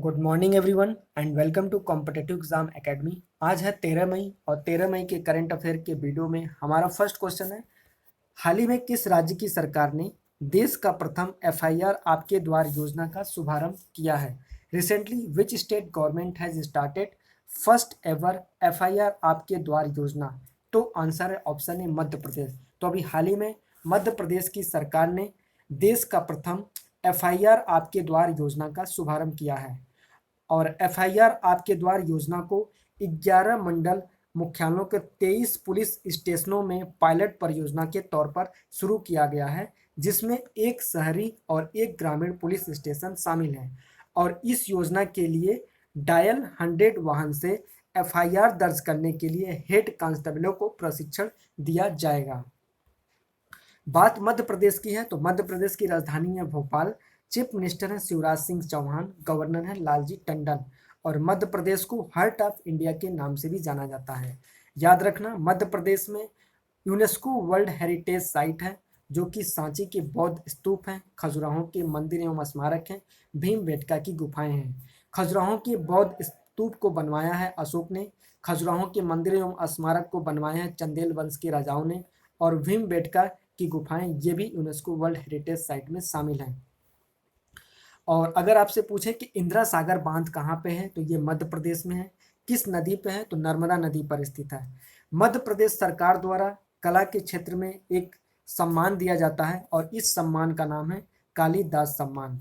Good morning everyone and welcome to competitive exam academy. आज है 13 मई और 13 मई के करंट अफेयर के वीडियो में हमारा फर्स्ट क्वेश्चन है, हाल ही में किस राज्य की सरकार ने देश का प्रथम एफआईआर आपके द्वार योजना का शुभारंभ किया है? Recently which state government has started first ever FIR आपके द्वार योजना? तो आंसर है ऑप्शन ए मध्य प्रदेश। तो अभी हाल ही में मध्य प्रदेश की सरकार ने देश का प्रथम एफआईआर आपके द्वार योजना का शुभारंभ किया है और एफआईआर आपके द्वार योजना को 11 मंडल मुख्यालयों के 23 पुलिस स्टेशनों में पायलट परियोजना के तौर पर शुरू किया गया है, जिसमें एक शहरी और एक ग्रामीण पुलिस स्टेशन शामिल हैं और इस योजना के लिए डायल 100 वाहन से एफआईआर दर्ज करने के लिए हेड कांस्टेबलों को प्रशिक्षण दिया जाएगा। बात मध्य प्रदेश की है तो मध्य प्रदेश की राजधानी है भोपाल। चीफ मिनिस्टर है शिवराज सिंह चौहान, गवर्नर है लालजी टंडन और मध्य प्रदेश को हार्ट ऑफ इंडिया के नाम से भी जाना जाता है। याद रखना, मध्य प्रदेश में यूनेस्को वर्ल्ड हेरिटेज साइट है जो कि सांची के बौद्ध स्तूप हैं, खजुराहो के मंदिर एवं स्मारक हैं, भीमबेटका की गुफाएं हैं। खजुराहो के बौद्ध स्तूप को बनवाया है अशोक ने, खजुराहो के मंदिर एवं स्मारक को बनवाया है चंदेल वंश के राजाओं ने और भीमबेटका की गुफाएं ये भी यूनेस्को वर्ल्ड हेरिटेज साइट में शामिल हैं। और अगर आपसे पूछे कि इंदिरा सागर बांध कहाँ पे है तो ये मध्य प्रदेश में है। किस नदी पे है तो नर्मदा नदी पर स्थित है। मध्य प्रदेश सरकार द्वारा कला के क्षेत्र में एक सम्मान दिया जाता है और इस सम्मान का नाम है कालिदास सम्मान।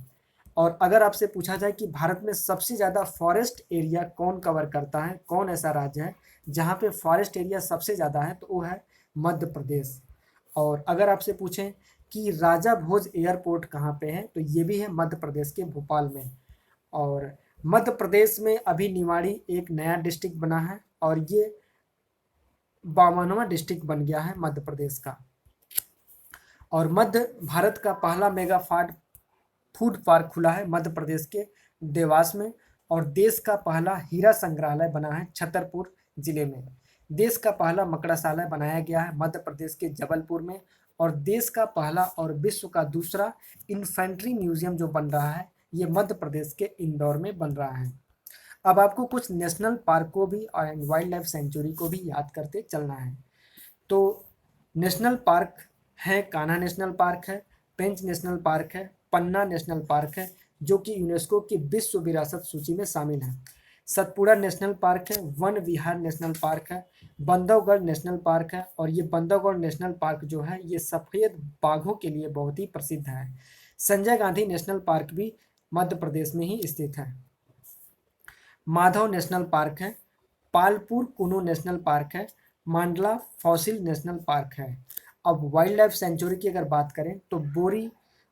और अगर आपसे पूछा जाए कि भारत में सबसे ज़्यादा फॉरेस्ट एरिया कौन कवर करता है, कौन ऐसा राज्य है जहाँ पे फॉरेस्ट एरिया सबसे ज़्यादा है, तो वो है मध्य प्रदेश। और अगर आपसे पूछें कि राजा भोज एयरपोर्ट कहाँ पे है तो ये भी है मध्य प्रदेश के भोपाल में। और मध्य प्रदेश में अभी निवाड़ी एक नया डिस्ट्रिक्ट बना है और ये 52वां डिस्ट्रिक्ट बन गया है मध्य प्रदेश का। और मध्य भारत का पहला मेगा फूड पार्क खुला है मध्य प्रदेश के देवास में और देश का पहला हीरा संग्रहालय बना है छतरपुर जिले में। देश का पहला मकड़ाशाला बनाया गया है मध्य प्रदेश के जबलपुर में और देश का पहला और विश्व का दूसरा इन्फेंट्री म्यूजियम जो बन रहा है ये मध्य प्रदेश के इंदौर में बन रहा है। अब आपको कुछ नेशनल पार्क को भी और वाइल्ड लाइफ सेंचुरी को भी याद करते चलना है। तो नेशनल पार्क है, कान्हा नेशनल पार्क है, पेंच नेशनल पार्क है, पन्ना नेशनल पार्क है जो कि यूनेस्को की विश्व विरासत सूची में शामिल है। सतपुड़ा नेशनल पार्क है, वन विहार नेशनल पार्क है, बंधवगढ़ नेशनल पार्क है और ये बंधवगढ़ नेशनल पार्क जो है ये सफ़ेद बाघों के लिए बहुत ही प्रसिद्ध है। संजय गांधी नेशनल पार्क भी मध्य प्रदेश में ही स्थित है। माधव नेशनल पार्क है, पालपुर कुनो नेशनल पार्क है, मांडला फॉसिल नेशनल पार्क है। अब वाइल्ड लाइफ सेंचुरी की अगर बात करें तो Bori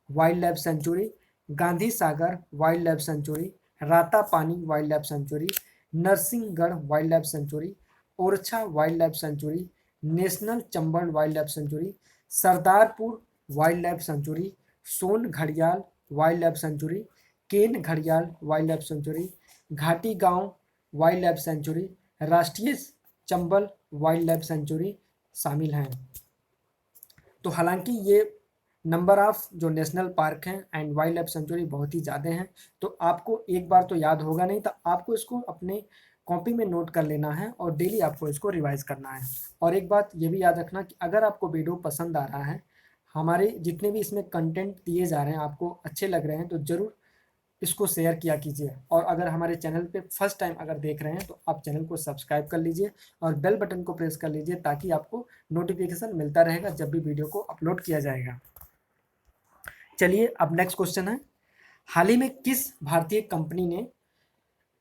wildlife sanctuary, Gandhi Sagar wildlife sanctuary, Ratapani wildlife sanctuary, Narsinghgarh wildlife sanctuary, Orchha wildlife sanctuary, national Chambal wildlife sanctuary, Sardarpur wildlife sanctuary, Son Ghadiyal wildlife century, केन घड़ियाल wildlife century, घाटी गांव wild life sanctuary, राष्ट्रीय Chambal wildlife century शामिल हैं। तो हालांकि ये number of जो नेशनल पार्क हैं एंड वाइल्ड लाइफ सेंचुरी बहुत ही ज़्यादा हैं, तो आपको एक बार तो याद होगा नहीं, तो आपको इसको अपने कॉपी में नोट कर लेना है और डेली आपको इसको रिवाइज करना है। और एक बात ये भी याद रखना कि अगर आपको वीडियो पसंद आ रहा है, हमारे जितने भी इसमें कंटेंट दिए जा रहे हैं आपको अच्छे लग रहे हैं, तो ज़रूर इसको शेयर किया कीजिए। और अगर हमारे चैनल पे फर्स्ट टाइम अगर देख रहे हैं तो आप चैनल को सब्सक्राइब कर लीजिए और बेल बटन को प्रेस कर लीजिए ताकि आपको नोटिफिकेशन मिलता रहेगा जब भी वीडियो को अपलोड किया जाएगा। चलिए अब नेक्स्ट क्वेश्चन है, हाल ही में किस भारतीय कंपनी ने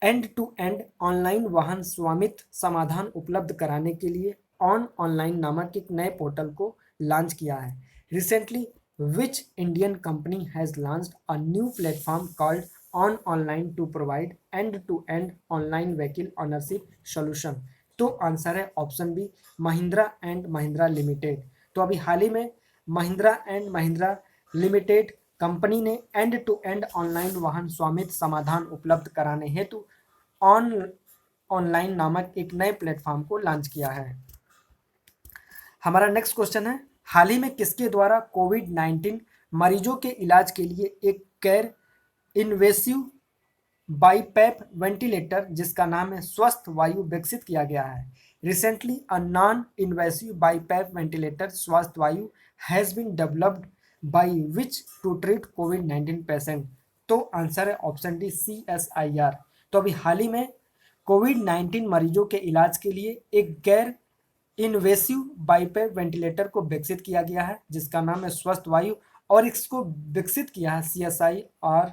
एंड टू एंड ऑनलाइन वाहन स्वामित्व समाधान उपलब्ध कराने के लिए ऑनलाइन नामक एक नए पोर्टल को लॉन्च किया है? Recently which Indian company has launched a new platform called online to provide end to end online vehicle ownership solution? तो आंसर है option B, Mahindra and Mahindra limited. तो अभी हाल ही में Mahindra and Mahindra limited company ने एंड टू एंड ऑनलाइन वाहन स्वामित्व समाधान उपलब्ध कराने हेतु ऑनलाइन नामक एक नए प्लेटफॉर्म को लॉन्च किया है। हमारा नेक्स्ट क्वेश्चन है, हाल ही में किसके द्वारा कोविड-19 मरीजों के इलाज के लिए एक गैर इन्वेसिव बाईपैप वेंटिलेटर जिसका नाम है स्वस्थ वायु विकसित किया गया है। Recently a non invasive BiPAP ventilator Swasth Vayu has been developed by which to treat कोविड-19 पेशेंट। तो आंसर है ऑप्शन डी CSIR। तो अभी हाल ही में कोविड-19 मरीजों के इलाज के लिए एक गैर इन्वेसिव बाईपैप वेंटिलेटर को विकसित किया गया है जिसका नाम है स्वस्थ वायु, और इसको विकसित किया है CSIR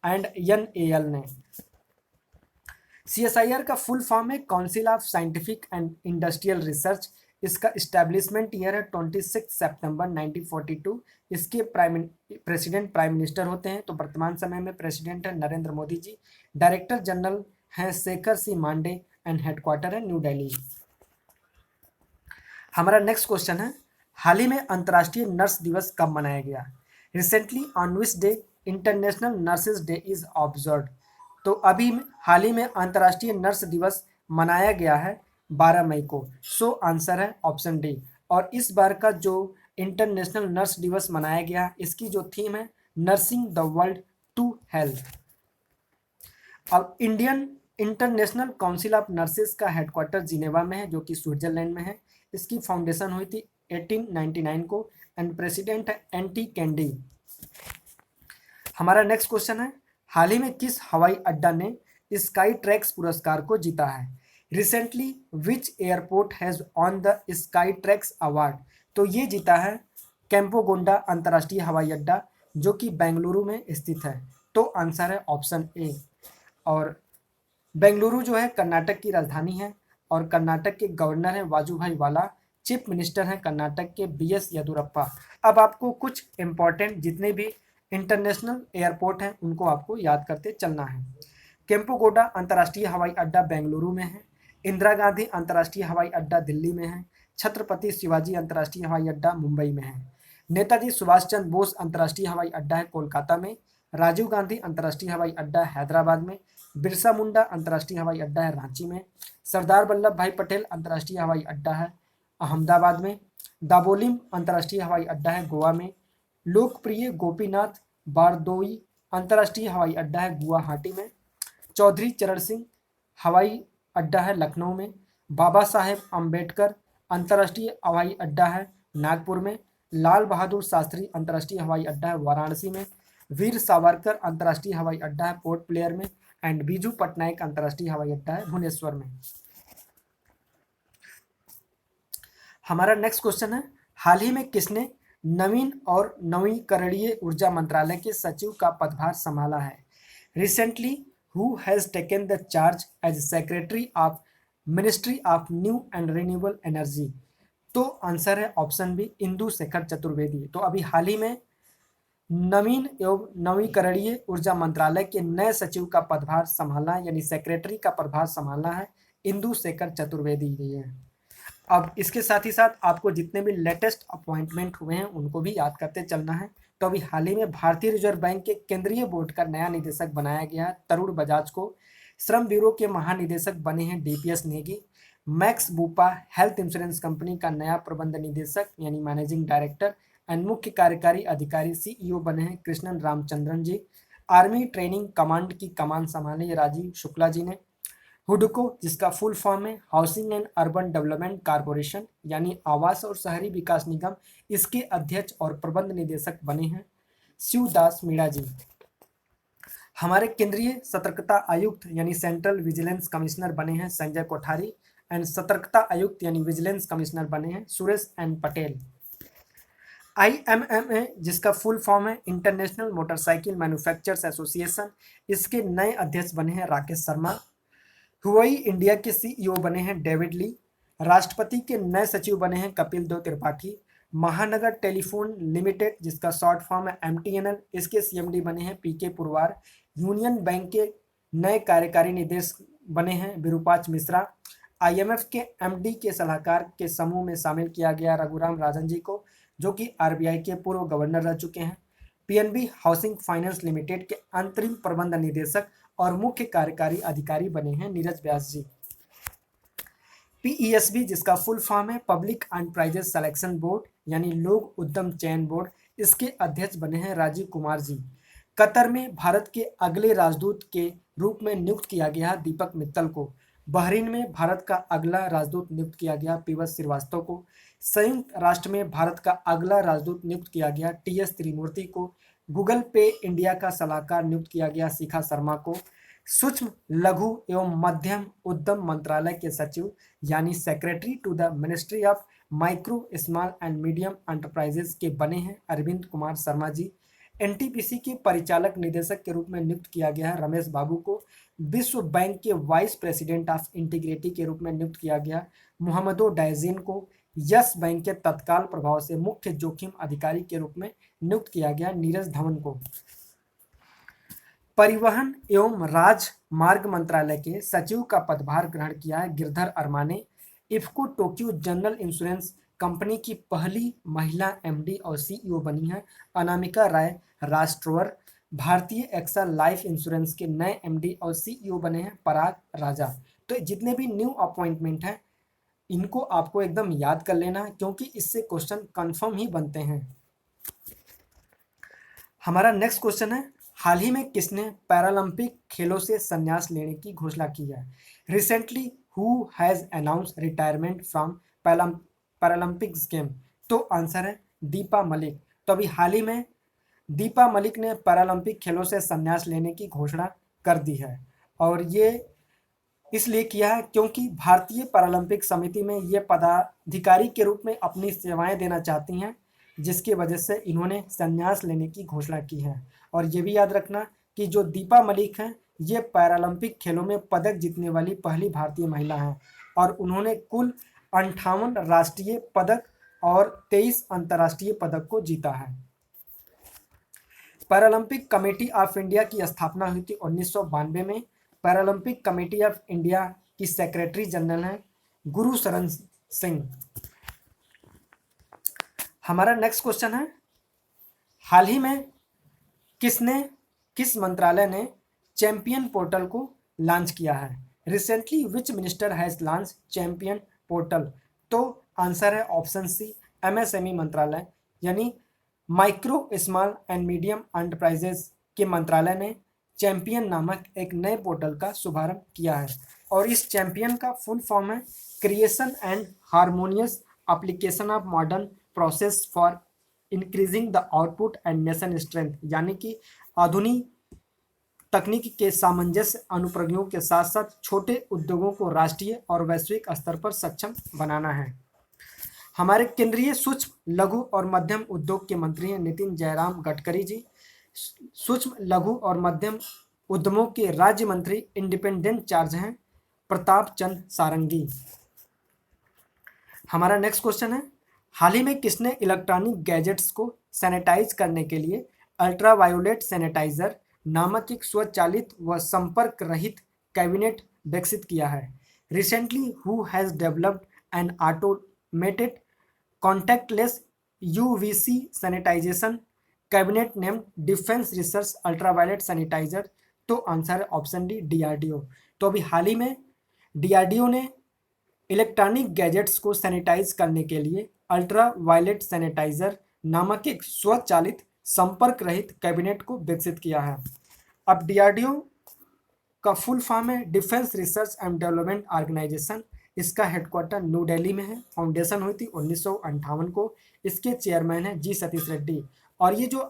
एंड NAL ने। CSIR का फुल फॉर्म है council of scientific and industrial research. इसका इस्टेब्लिशमेंट ईयर है 26 सितंबर 1942। इसके प्रेसिडेंट प्राइम मिनिस्टर होते हैं, तो वर्तमान समय में प्रेसिडेंट है नरेंद्र मोदी जी। डायरेक्टर जनरल हैं शेखर सी मांडे एंड हेडक्वार्टर है न्यू दिल्ली। हमारा नेक्स्ट क्वेश्चन है, हाल ही में अंतर्राष्ट्रीय नर्स दिवस कब मनाया गया? Recently on which day international nurses day is observe. तो अभी हाल ही में अंतर्राष्ट्रीय नर्स दिवस मनाया गया है 12 मई को। सो आंसर है ऑप्शन डी। और इस बार का जो इंटरनेशनल नर्स दिवस मनाया गया है, इसकी जो थीम है nursing the world to health. अब Indian International Council of Nurses का हेडक्वार्टर जिनेवा में है जो कि स्विट्जरलैंड में है। इसकी फाउंडेशन हुई थी 1899 को एंड प्रेसिडेंट है NT कैंडी। हमारा नेक्स्ट क्वेश्चन है, हाल ही में किस हवाई अड्डा ने स्काई ट्रैक्स पुरस्कार को जीता है? Recently which airport has on the sky tracks award. तो ये जीता है कैंपोगोंडा अंतर्राष्ट्रीय हवाई अड्डा जो कि बेंगलुरु में स्थित है। तो आंसर है ऑप्शन ए। और बेंगलुरु जो है कर्नाटक की राजधानी है और कर्नाटक के गवर्नर हैं वाजूभाई वाला। चीफ मिनिस्टर हैं कर्नाटक के BS येदुरप्पा। अब आपको कुछ इंपॉर्टेंट जितने भी इंटरनेशनल एयरपोर्ट हैं उनको आपको याद करते चलना है। केम्पुगोडा अंतर्राष्ट्रीय हवाई अड्डा बेंगलुरु में है। इंदिरा गांधी अंतर्राष्ट्रीय हवाई अड्डा दिल्ली में है। छत्रपति शिवाजी अंतर्राष्ट्रीय हवाई अड्डा मुंबई में है। नेताजी सुभाष चंद्र बोस अंतर्राष्ट्रीय हवाई अड्डा है कोलकाता में। राजीव गांधी अंतर्राष्ट्रीय हवाई अड्डा है हैदराबाद में। बिरसा मुंडा अंतर्राष्ट्रीय हवाई अड्डा है रांची में। सरदार वल्लभ भाई पटेल अंतर्राष्ट्रीय हवाई अड्डा है अहमदाबाद में। दाबोलिम अंतर्राष्ट्रीय हवाई अड्डा है गोवा में। लोकप्रिय गोपीनाथ बारदोई अंतर्राष्ट्रीय हवाई अड्डा है गुवाहाटी में। चौधरी चरण सिंह हवाई अड्डा है लखनऊ में। बाबा साहेब अम्बेडकर अंतर्राष्ट्रीय हवाई अड्डा है नागपुर में। लाल बहादुर शास्त्री अंतर्राष्ट्रीय हवाई अड्डा है वाराणसी में। वीर सावरकर अंतर्राष्ट्रीय हवाई अड्डा है पोर्ट ब्लेयर में एंड बीजू पटनायक अंतर्राष्ट्रीय हवाई अड्डा है भुवनेश्वर में। हमारा नेक्स्ट क्वेश्चन है, हाल ही में किसने नवीन और नवीकरणीय ऊर्जा मंत्रालय के सचिव का पदभार संभाला है? Recently who has taken the charge as secretary of ministry of new and renewable energy. तो आंसर है ऑप्शन बी इंदु शेखर चतुर्वेदी। तो अभी हाल ही में नवीन एवं नवीकरणीय ऊर्जा मंत्रालय के नए सचिव का पदभार संभालना है यानी सेक्रेटरी का पदभार संभालना है इंदु शेखर चतुर्वेदी जी है। अब इसके साथ ही साथ आपको जितने भी लेटेस्ट अपॉइंटमेंट हुए हैं उनको भी याद करते चलना है। तो अभी हाल ही में भारतीय रिजर्व बैंक के केंद्रीय बोर्ड का नया निदेशक बनाया गया है तरुण बजाज को। श्रम ब्यूरो के महानिदेशक बने हैं DPS Negi. Max Bupa health insurance company का नया प्रबंध निदेशक यानी मैनेजिंग डायरेक्टर एंड मुख्य कार्यकारी अधिकारी CEO बने हैं कृष्णन रामचंद्रन जी। आर्मी ट्रेनिंग कमांड की कमान संभाली राजीव शुक्ला जी ने। हुडको जिसका फुल फॉर्म है housing and urban development corporation यानी आवास और शहरी विकास निगम, इसके अध्यक्ष और प्रबंध निदेशक बने हैं शिवदास मीणा जी। हमारे केंद्रीय सतर्कता आयुक्त यानी सेंट्रल विजिलेंस कमिश्नर बने हैं संजय कोठारी एंड सतर्कता आयुक्त यानी विजिलेंस कमिश्नर बने हैं सुरेश एन पटेल। IMMA जिसका फुल फॉर्म है इंटरनेशनल मोटरसाइकिल मैन्युफैक्चरर्स एसोसिएशन, इसके नए अध्यक्ष बने हैं राकेश शर्मा। हुआई इंडिया के CEO बने हैं डेविड ली। राष्ट्रपति के नए सचिव बने हैं कपिल देव त्रिपाठी। महानगर टेलीफोन लिमिटेड जिसका शॉर्ट फॉर्म है MTNL, इसके CMD बने हैं PK पुरवार। यूनियन बैंक के नए कार्यकारी निदेशक बने हैं विरूपाक्ष मिश्रा। IMF के MD के सलाहकार के समूह में शामिल किया गया रघुराम राजन जी को जो कि RBI के पूर्व गवर्नर रह चुके हैं। PNB हाउसिंग फाइनेंस लिमिटेड के अंतरिम प्रबंध निदेशक और मुख्य कार्यकारी अधिकारी बने हैं नीरज व्यास जी। PESB जिसका फुल फॉर्म है पब्लिक एंटरप्राइजेस सिलेक्शन बोर्ड यानी लोक उद्यम चयन बोर्ड, इसके अध्यक्ष बने हैं राजीव कुमार जी। कतर में भारत के अगले राजदूत के रूप में नियुक्त किया गया दीपक मित्तल को। बहरीन में भारत का अगला राजदूत नियुक्त किया गया पीयूष श्रीवास्तव को। संयुक्त राष्ट्र में भारत का अगला राजदूत नियुक्त किया गया टीएस त्रिमूर्ति को। गूगल पे इंडिया का सलाहकार नियुक्त किया गया शिखा शर्मा को। सूक्ष्म लघु एवं मध्यम उद्यम मंत्रालय के सचिव यानी secretary to the ministry of micro small and medium enterprises के बने हैं अरविंद कुमार शर्मा जी। एनटीपीसी के परिचालक निदेशक के रूप में नियुक्त किया गया है रमेश बाबू को। विश्व बैंक के वाइस प्रेसिडेंट ऑफ इंटीग्रिटी के रूप में नियुक्त किया गया मोहम्मदो डायजीन को। यस बैंक के तत्काल प्रभाव से मुख्य जोखिम अधिकारी के रूप में नियुक्त किया गया नीरज धवन को। परिवहन एवं राजमार्ग मंत्रालय के सचिव का पदभार ग्रहण किया है गिरधर अरमा ने। IFFCO Tokyo general insurance company की पहली महिला एमडी और सीईओ बनी है अनामिका राय राष्ट्रवर। भारतीय एक्सा लाइफ इंश्योरेंस के नए एमडी और सीईओ बने हैं पराग राजा। तो जितने भी न्यू अपॉइंटमेंट हैं इनको आपको एकदम याद कर लेना क्योंकि इससे क्वेश्चन कंफर्म ही बनते हैं। हमारा नेक्स्ट क्वेश्चन है, हाल ही में किसने पैरालंपिक खेलों से संन्यास लेने की घोषणा की है? Recently who has announced retirement from Paralympics game? तो आंसर है दीपा मलिक। तो अभी हाल ही में दीपा मलिक ने पैरालंपिक खेलों से संन्यास लेने की घोषणा कर दी है और ये इसलिए किया है क्योंकि भारतीय पैरालंपिक समिति में ये पदाधिकारी के रूप में अपनी सेवाएं देना चाहती हैं, जिसकी वजह से इन्होंने संन्यास लेने की घोषणा की है। और ये भी याद रखना कि जो दीपा मलिक हैं ये पैरालंपिक खेलों में पदक जीतने वाली पहली भारतीय महिला हैं और उन्होंने कुल 58 राष्ट्रीय पदक और 23 अंतर्राष्ट्रीय पदक को जीता है। पैरालंपिक कमेटी ऑफ इंडिया की स्थापना हुई थी 1992 में। पैरालंपिक कमेटी ऑफ इंडिया की सेक्रेटरी जनरल हैं गुरुशरण सिंह। हमारा नेक्स्ट क्वेश्चन है, हाल ही में किस मंत्रालय ने चैंपियन पोर्टल को लॉन्च किया है? Recently which minister has launch champion portal? तो आंसर है ऑप्शन सी एमएसएमई मंत्रालय यानी micro small and medium enterprises के मंत्रालय ने चैंपियन नामक एक नए पोर्टल का शुभारंभ किया है और इस चैंपियन का फुल फॉर्म है creation and harmonious application of modern process for increasing the output and nation strength, यानी कि आधुनिक तकनीक के सामंजस्य अनुप्रयोगों के साथ साथ छोटे उद्योगों को राष्ट्रीय और वैश्विक स्तर पर सक्षम बनाना है। हमारे केंद्रीय सूक्ष्म लघु और मध्यम उद्योग के मंत्री हैं नितिन जयराम गडकरी जी। सूक्ष्म लघु और मध्यम उद्यमों के राज्य मंत्री इंडिपेंडेंट चार्ज हैं प्रताप चंद सारंगी। हमारा नेक्स्ट क्वेश्चन है, हाल ही में किसने इलेक्ट्रॉनिक गैजेट्स को सैनिटाइज करने के लिए अल्ट्रावायोलेट सैनिटाइजर नामक एक स्वचालित व संपर्क रहित कैबिनेट विकसित किया है? Recently who has developed an automated contactless UVC sanitisation cabinet named defence research ultraviolet sanitiser? तो आंसर है ऑप्शन डी डीआरडीओ। तो अभी हाल ही में डीआरडीओ ने इलेक्ट्रॉनिक गैजेट्स को सैनिटाइज करने के लिए अल्ट्रावायलेट सैनिटाइजर नामक एक स्वचालित संपर्क रहित कैबिनेट को विकसित किया है। अब डीआरडीओ का फुल फॉर्म है defence research and development organisation. इसका हेडक्वार्टर न्यू दिल्ली में है। फाउंडेशन हुई थी 1958 को। इसके चेयरमैन हैं जी सतीश रेड्डी। और ये जो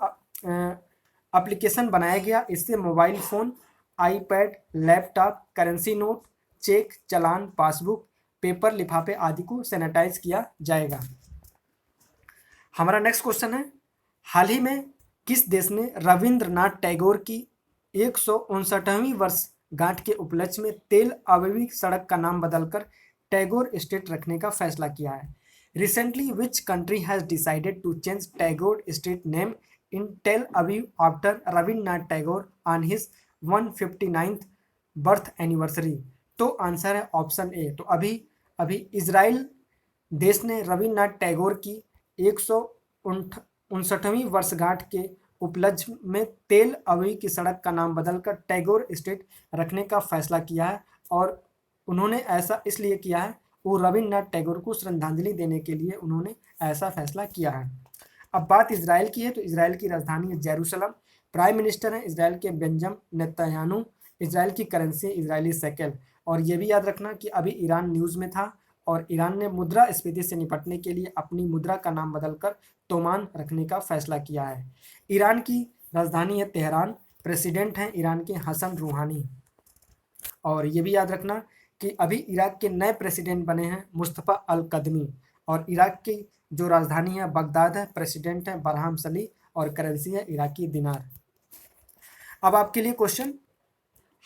एप्लीकेशन बनाया गया इससे mobile phone, iPad, laptop, currency note, cheque, चालान, पासबुक, पेपर, लिफाफे आदि को सैनिटाइज किया जाएगा। हमारा नेक्स्ट क्वेश्चन है, हाल ही में किस देश ने रविंद्रनाथ टैगोर की 159वीं वर्षगांठ के उपलक्ष्य में तेल अवीव सड़क का नाम बदलकर टैगोर स्ट्रीट रखने का फैसला किया है? Recently which country has decided to change Tagore street name in Tel Aviv after Rabindranath Tagore on his 159th birth anniversary? तो आंसर है ऑप्शन ए। तो अभी इजराइल देश ने रविंद्रनाथ टैगोर की 159वीं वर्षगांठ के उपलक्ष्य में तेल अवीव की सड़क का नाम बदलकर टैगोर स्ट्रीट रखने का फैसला किया है। और उन्होंने ऐसा इसलिए किया है, वो रविंद्रनाथ टैगोर को श्रद्धांजलि देने के लिए उन्होंने ऐसा फैसला किया है। अब बात इजराइल की है, तो इजराइल की राजधानी है जेरूसलम। प्राइम मिनिस्टर हैं इसराइल के बेंजामिन नेतन्याहू। इसराइल की करेंसी इजरायली शेकेल। और ये भी याद रखना कि अभी ईरान न्यूज़ में था और ईरान ने मुद्रास्फीति से निपटने के लिए अपनी मुद्रा का नाम बदलकर तोमान रखने का फैसला किया है। ईरान की राजधानी है तेहरान। प्रेसिडेंट हैं ईरान के हसन रूहानी। और ये भी याद रखना कि अभी इराक के नए प्रेसिडेंट बने हैं मुस्तफ़ा अल कदमी। और इराक की जो राजधानी है बगदाद है। प्रेसिडेंट है बरहम सली और करेंसी है इराकी दिनार। अब आपके लिए क्वेश्चन,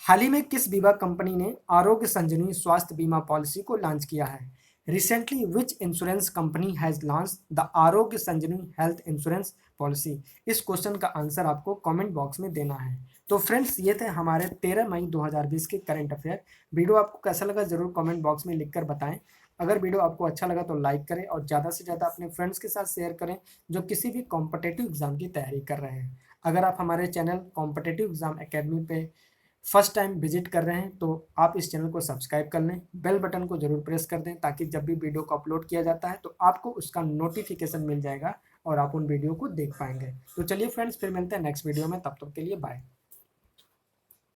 हाल ही में किस बीमा कंपनी ने आरोग्य संजीवनी स्वास्थ्य बीमा पॉलिसी को लॉन्च किया है? Recently which insurance company has launch the आरोग्य संजीवनी हेल्थ इंश्योरेंस पॉलिसी? इस क्वेश्चन का आंसर आपको कमेंट बॉक्स में देना है। तो फ्रेंड्स, ये थे हमारे 13 मई 2020 के करंट अफेयर। वीडियो आपको कैसा लगा जरूर कमेंट बॉक्स में लिखकर बताएं। अगर वीडियो आपको अच्छा लगा तो लाइक करें और ज़्यादा से ज़्यादा अपने फ्रेंड्स के साथ शेयर करें जो किसी भी कॉम्पिटिटिव एग्जाम की तैयारी कर रहे हैं। अगर आप हमारे चैनल कॉम्पिटिटिव एग्जाम एकेडमी पे फर्स्ट टाइम विजिट कर रहे हैं तो आप इस चैनल को सब्सक्राइब कर लें, बेल बटन को जरूर प्रेस कर दें ताकि जब भी वीडियो को अपलोड किया जाता है तो आपको उसका नोटिफिकेशन मिल जाएगा और आप उन वीडियो को देख पाएंगे। तो चलिए फ्रेंड्स, फिर मिलते हैं नेक्स्ट वीडियो में, तब तक के लिए बाय।